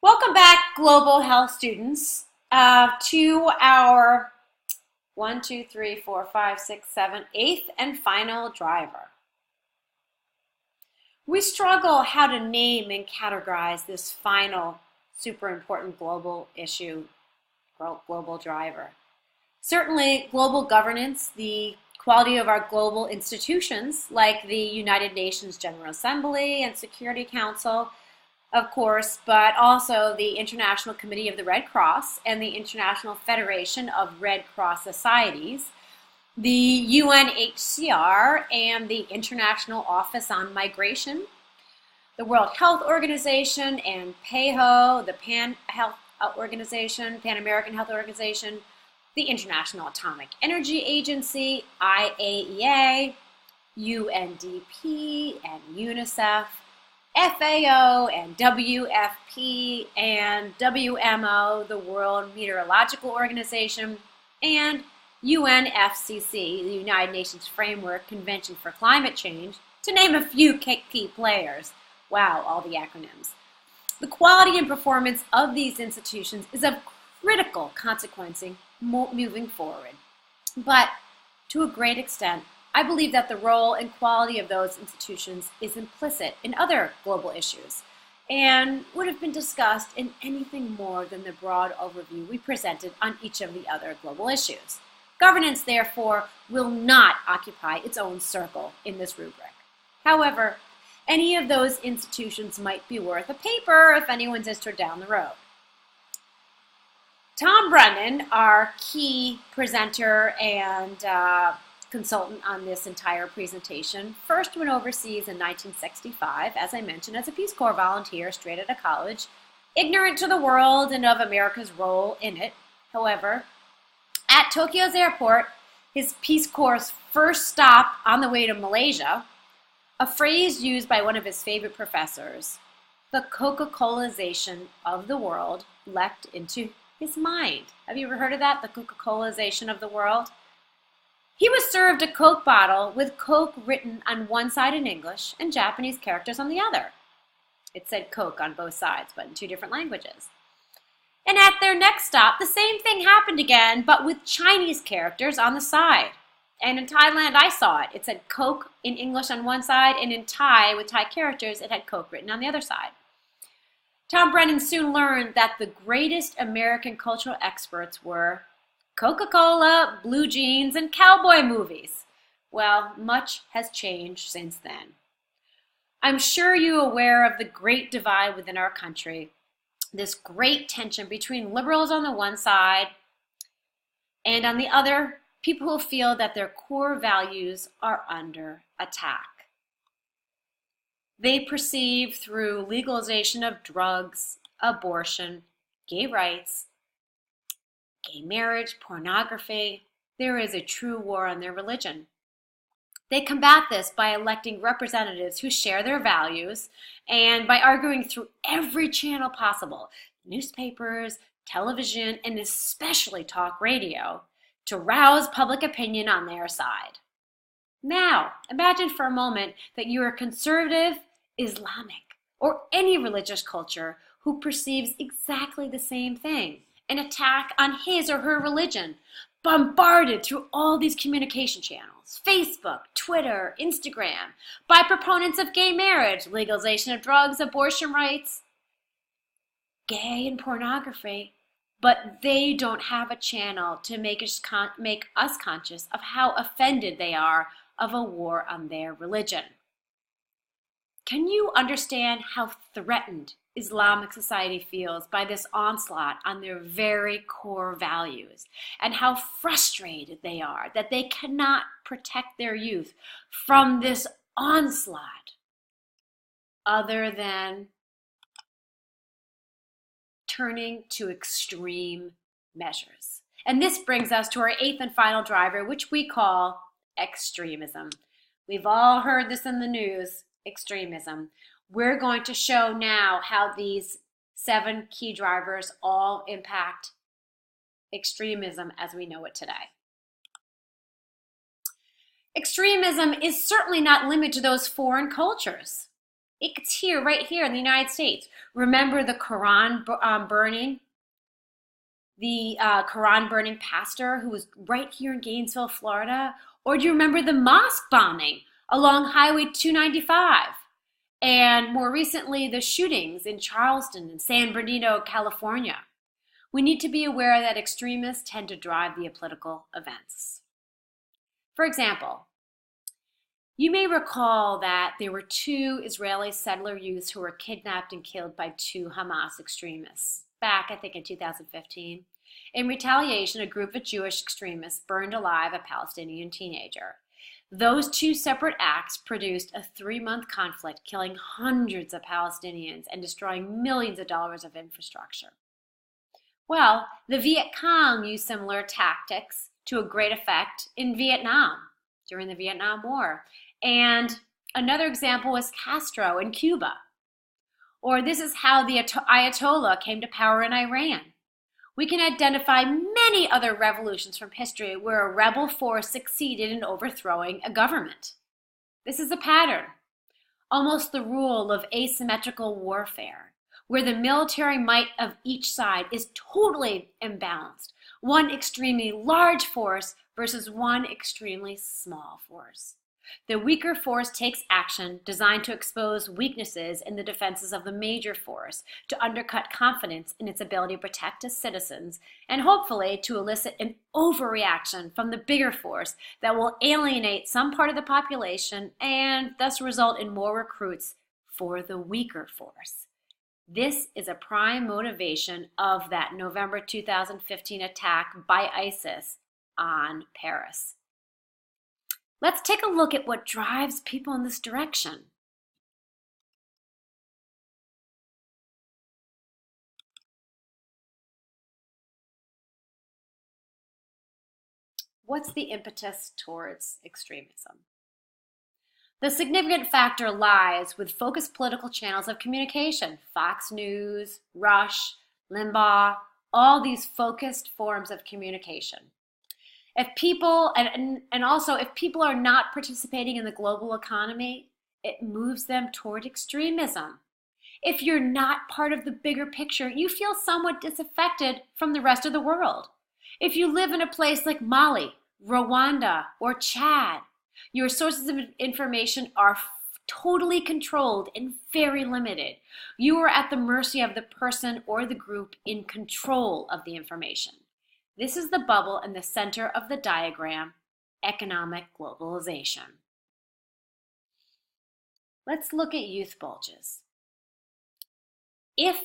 Welcome back, global health students, to our 8th and final driver. We struggle how to name and categorize this final super important global issue, global driver. Certainly, global governance, the quality of our global institutions like the United Nations General Assembly and Security Council, of course, but also the International Committee of the Red Cross and the International Federation of Red Cross Societies, the UNHCR and the International Office on Migration, the World Health Organization and PAHO, the Pan American Health Organization, the International Atomic Energy Agency, IAEA, UNDP and UNICEF, FAO and WFP and WMO, the World Meteorological Organization, and UNFCCC, the United Nations Framework Convention for Climate Change, to name a few key players. Wow, all the acronyms. The quality and performance of these institutions is of critical consequence moving forward. But to a great extent, I believe that the role and quality of those institutions is implicit in other global issues and would have been discussed in anything more than the broad overview we presented on each of the other global issues. Governance, therefore, will not occupy its own circle in this rubric. However, any of those institutions might be worth a paper if anyone's interested down the road. Tom Brennan, our key presenter and consultant on this entire presentation, first went overseas in 1965, as I mentioned, as a Peace Corps volunteer straight out of college, ignorant to the world and of America's role in it. However, at Tokyo's airport, his Peace Corps' first stop on the way to Malaysia, a phrase used by one of his favorite professors, the Coca-Colization of the world, leapt into his mind. Have you ever heard of that? The Coca-Colization of the world? He was served a Coke bottle with Coke written on one side in English and Japanese characters on the other. It said Coke on both sides, but in two different languages. And at their next stop, the same thing happened again, but with Chinese characters on the side. And in Thailand, I saw it. It said Coke in English on one side, and in Thai, with Thai characters, it had Coke written on the other side. Tom Brennan soon learned that the greatest American cultural experts were Coca-Cola, blue jeans, and cowboy movies. Well, much has changed since then. I'm sure you're aware of the great divide within our country, this great tension between liberals on the one side and on the other, people who feel that their core values are under attack. They perceive through legalization of drugs, abortion, gay rights, gay marriage, pornography, there is a true war on their religion. They combat this by electing representatives who share their values and by arguing through every channel possible, newspapers, television, and especially talk radio, to rouse public opinion on their side. Now, imagine for a moment that you are conservative, Islamic, or any religious culture who perceives exactly the same thing. An attack on his or her religion, bombarded through all these communication channels, Facebook, Twitter, Instagram, by proponents of gay marriage, legalization of drugs, abortion rights, gay and pornography, but they don't have a channel to make us conscious of how offended they are of a war on their religion. Can you understand how threatened Islamic society feels by this onslaught on their very core values, and how frustrated they are that they cannot protect their youth from this onslaught other than turning to extreme measures? And this brings us to our eighth and final driver, which we call extremism. We've all heard this in the news, extremism. We're going to show now how these 7 key drivers all impact extremism as we know it today. Extremism is certainly not limited to those foreign cultures. It's here, right here in the United States. Remember the Quran burning? The Quran burning pastor who was right here in Gainesville, Florida? Or do you remember the mosque bombing along Highway 295? And more recently, the shootings in Charleston and San Bernardino, California. We need to be aware that extremists tend to drive the political events. For example, you may recall that there were 2 Israeli settler youths who were kidnapped and killed by 2 Hamas extremists back, I think, in 2015. In retaliation, a group of Jewish extremists burned alive a Palestinian teenager. Those 2 separate acts produced a 3-month conflict, killing hundreds of Palestinians and destroying millions of dollars of infrastructure. Well, the Viet Cong used similar tactics to a great effect in Vietnam during the Vietnam War. And another example was Castro in Cuba. Or this is how the Ayatollah came to power in Iran. We can identify many other revolutions from history where a rebel force succeeded in overthrowing a government. This is a pattern, almost the rule of asymmetrical warfare, where the military might of each side is totally imbalanced. One extremely large force versus one extremely small force. The weaker force takes action designed to expose weaknesses in the defenses of the major force, to undercut confidence in its ability to protect its citizens, and hopefully to elicit an overreaction from the bigger force that will alienate some part of the population and thus result in more recruits for the weaker force. This is a prime motivation of that November 2015 attack by ISIS on Paris. Let's take a look at what drives people in this direction. What's the impetus towards extremism? The significant factor lies with focused political channels of communication, Fox News, Rush, Limbaugh, all these focused forms of communication. If people, and also if people are not participating in the global economy, it moves them toward extremism. If you're not part of the bigger picture, you feel somewhat disaffected from the rest of the world. If you live in a place like Mali, Rwanda, or Chad, your sources of information are totally controlled and very limited. You are at the mercy of the person or the group in control of the information. This is the bubble in the center of the diagram, economic globalization. Let's look at youth bulges. If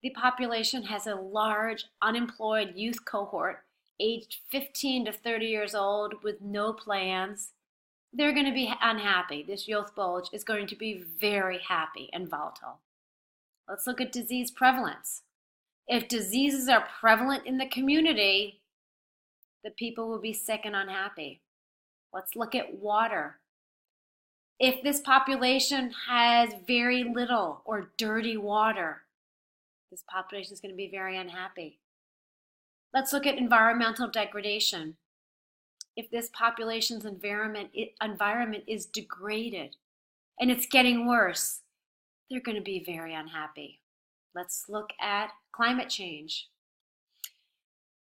the population has a large unemployed youth cohort aged 15 to 30 years old with no plans, they're going to be unhappy. This youth bulge is going to be very happy and volatile. Let's look at disease prevalence. If diseases are prevalent in the community, the people will be sick and unhappy. Let's look at water. If this population has very little or dirty water, this population is going to be very unhappy. Let's look at environmental degradation. If this population's environment is degraded and it's getting worse, they're going to be very unhappy. Let's look at climate change.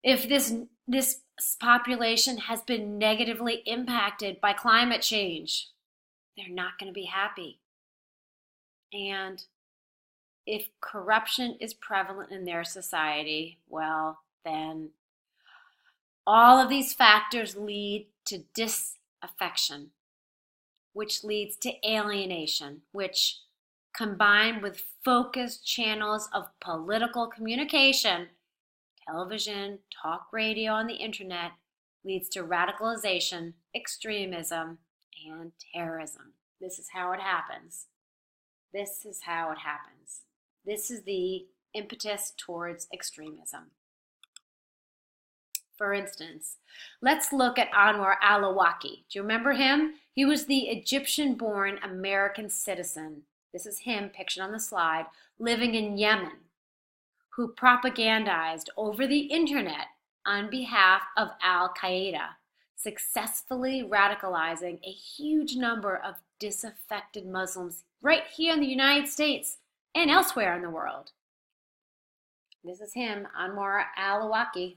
If this population has been negatively impacted by climate change, they're not going to be happy. And if corruption is prevalent in their society, well, then all of these factors lead to disaffection, which leads to alienation, which combined with focused channels of political communication, television, talk radio, and the internet, leads to radicalization, extremism, and terrorism. This is how it happens. This is how it happens. This is the impetus towards extremism. For instance, let's look at Anwar al-Awlaki. Do you remember him? He was the Egyptian-born American citizen. This is him pictured on the slide, living in Yemen, who propagandized over the internet on behalf of Al-Qaeda, successfully radicalizing a huge number of disaffected Muslims right here in the United States and elsewhere in the world. This is him, Anwar al-Awlaki.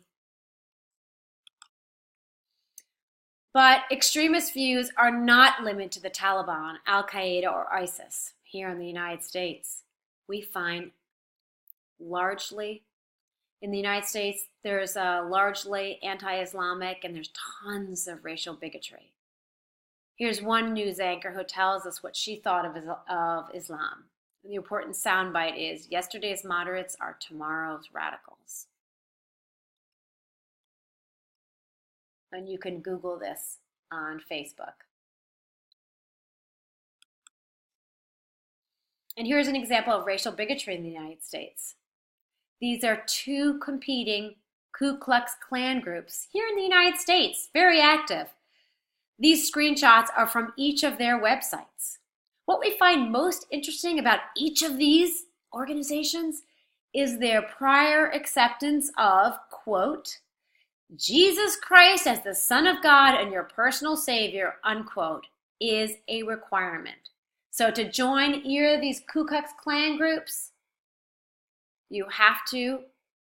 But extremist views are not limited to the Taliban, Al-Qaeda, or ISIS. Here in the United States, we find largely, in the United States, there's largely anti-Islamic and there's tons of racial bigotry. Here's one news anchor who tells us what she thought of Islam. And the important soundbite is, yesterday's moderates are tomorrow's radicals. And you can Google this on Facebook. And here's an example of racial bigotry in the United States. These are two competing Ku Klux Klan groups here in the United States, very active. These screenshots are from each of their websites. What we find most interesting about each of these organizations is their prior acceptance of, quote, Jesus Christ as the Son of God and your personal Savior, unquote, is a requirement. So to join either of these Ku Klux Klan groups, you have to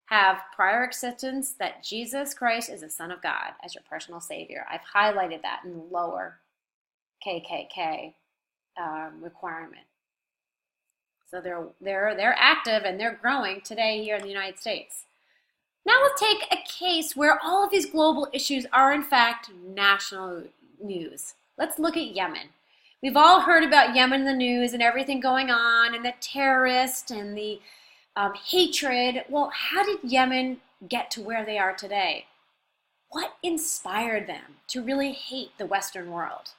have prior acceptance that Jesus Christ is the Son of God as your personal Savior. I've highlighted that in the lower KKK requirement. So they're active and they're growing today here in the United States. Now let's take a case where all of these global issues are in fact national news. Let's look at Yemen. We've all heard about Yemen in the news and everything going on and the terrorists and the hatred. Well, how did Yemen get to where they are today? What inspired them to really hate the Western world?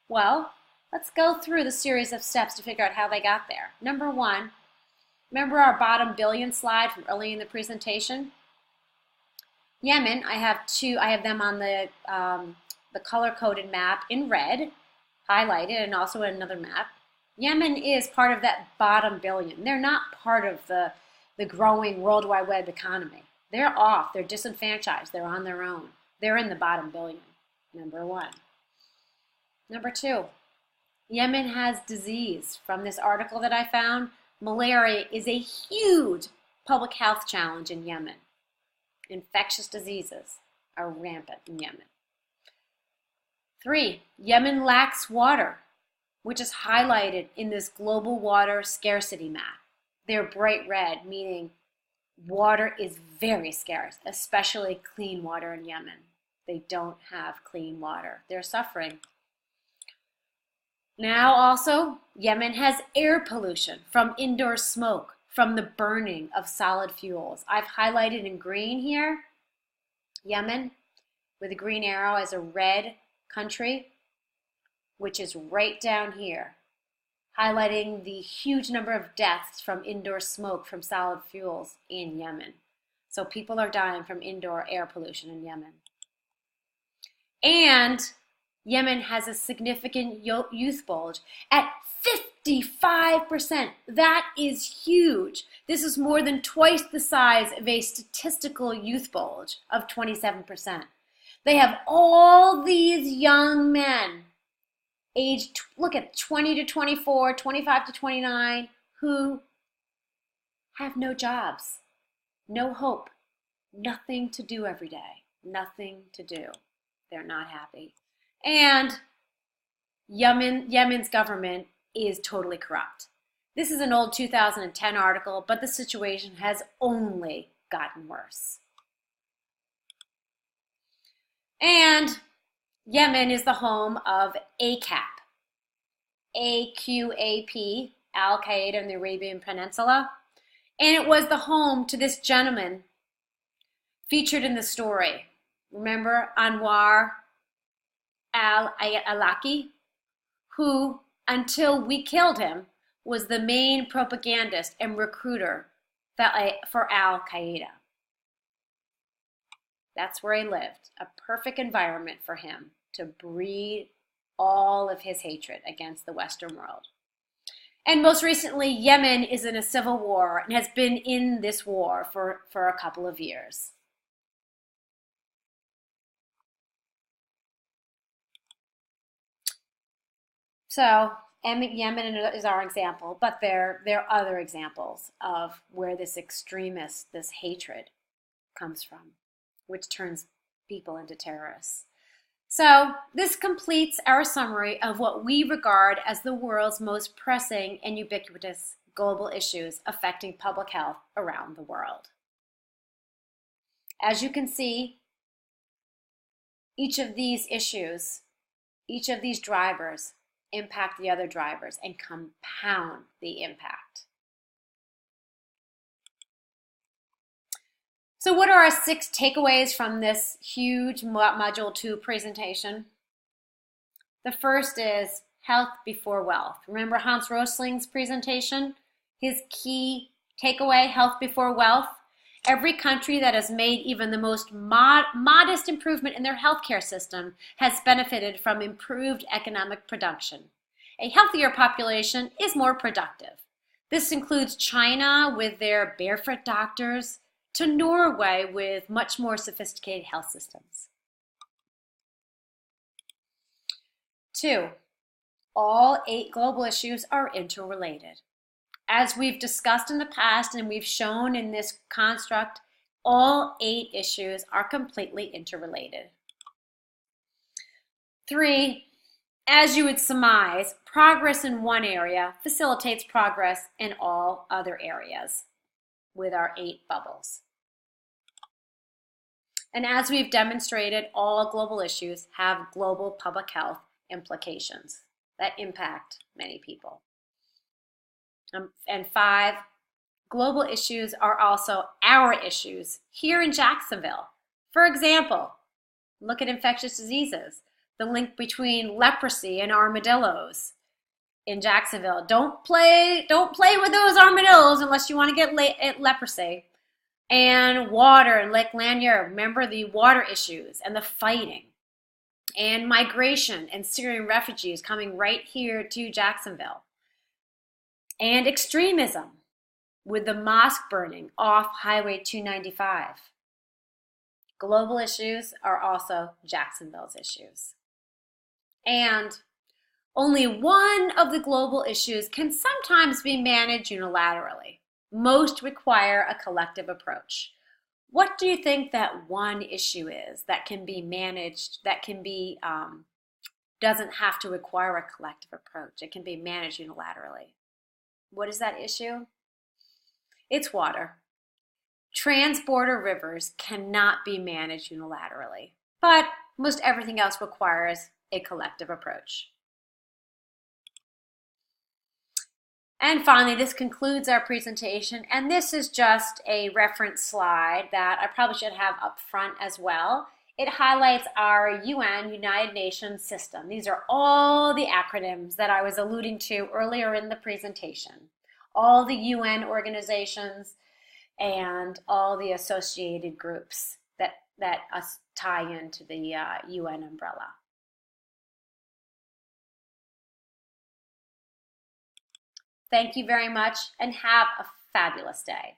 Well, let's go through the series of steps to figure out how they got there. Number one, remember our bottom billion slide from early in the presentation? Yemen, I have them on the color-coded map in red, highlighted, and also in another map. Yemen is part of that bottom billion. They're not part of the growing World Wide Web economy. They're off. They're disenfranchised. They're on their own. They're in the bottom billion, number one. Number two, Yemen has disease. From this article that I found, malaria is a huge public health challenge in Yemen. Infectious diseases are rampant in Yemen. Three, Yemen lacks water, which is highlighted in this global water scarcity map. They're bright red, meaning water is very scarce, especially clean water in Yemen. They don't have clean water. They're suffering. Now also, Yemen has air pollution from indoor smoke, from the burning of solid fuels. I've highlighted in green here, Yemen, with a green arrow as a red country, which is right down here, highlighting the huge number of deaths from indoor smoke from solid fuels in Yemen. So people are dying from indoor air pollution in Yemen. And Yemen has a significant youth bulge at 55%. That is huge. This is more than twice the size of a statistical youth bulge of 27%. They have all these young men aged, look at 20 to 24, 25 to 29, who have no jobs, no hope, nothing to do every day, nothing to do. They're not happy. And Yemen's government is totally corrupt. This is an old 2010 article, but the situation has only gotten worse. And Yemen is the home of AQAP, AQAP, Al-Qaeda in the Arabian Peninsula. And it was the home to this gentleman featured in the story. Remember Anwar al-Awlaki, who, until we killed him, was the main propagandist and recruiter for Al-Qaeda. That's where he lived, a perfect environment for him to breed all of his hatred against the Western world. And most recently, Yemen is in a civil war and has been in this war for a couple of years. So Yemen is our example, but there are other examples of where this extremist, this hatred comes from, which turns people into terrorists. So this completes our summary of what we regard as the world's most pressing and ubiquitous global issues affecting public health around the world. As you can see, each of these issues, each of these drivers impact the other drivers and compound the impact. So what are our 6 takeaways from this huge Module 2 presentation? The first is health before wealth. Remember Hans Rosling's presentation? His key takeaway, health before wealth. Every country that has made even the most modest improvement in their healthcare system has benefited from improved economic production. A healthier population is more productive. This includes China with their barefoot doctors, to Norway with much more sophisticated health systems. 2, all 8 global issues are interrelated. As we've discussed in the past and we've shown in this construct, all 8 issues are completely interrelated. 3, as you would surmise, progress in one area facilitates progress in all other areas with our 8 bubbles. And as we've demonstrated, all global issues have global public health implications that impact many people. And 5, global issues are also our issues here in Jacksonville. For example, look at infectious diseases, the link between leprosy and armadillos in Jacksonville. Don't play with those armadillos unless you want to get leprosy. And water in Lake Lanier, remember the water issues and the fighting. And migration and Syrian refugees coming right here to Jacksonville. And extremism with the mosque burning off Highway 295. Global issues are also Jacksonville's issues. And only one of the global issues can sometimes be managed unilaterally. Most require a collective approach. What do you think that one issue is that can be managed, that can be, doesn't have to require a collective approach? It can be managed unilaterally. What is that issue? It's water. Transborder rivers cannot be managed unilaterally, but most everything else requires a collective approach. And finally, this concludes our presentation, and this is just a reference slide that I probably should have up front as well. It highlights our UN, United Nations system. These are all the acronyms that I was alluding to earlier in the presentation. All the UN organizations and all the associated groups that tie into the UN umbrella. Thank you very much and have a fabulous day.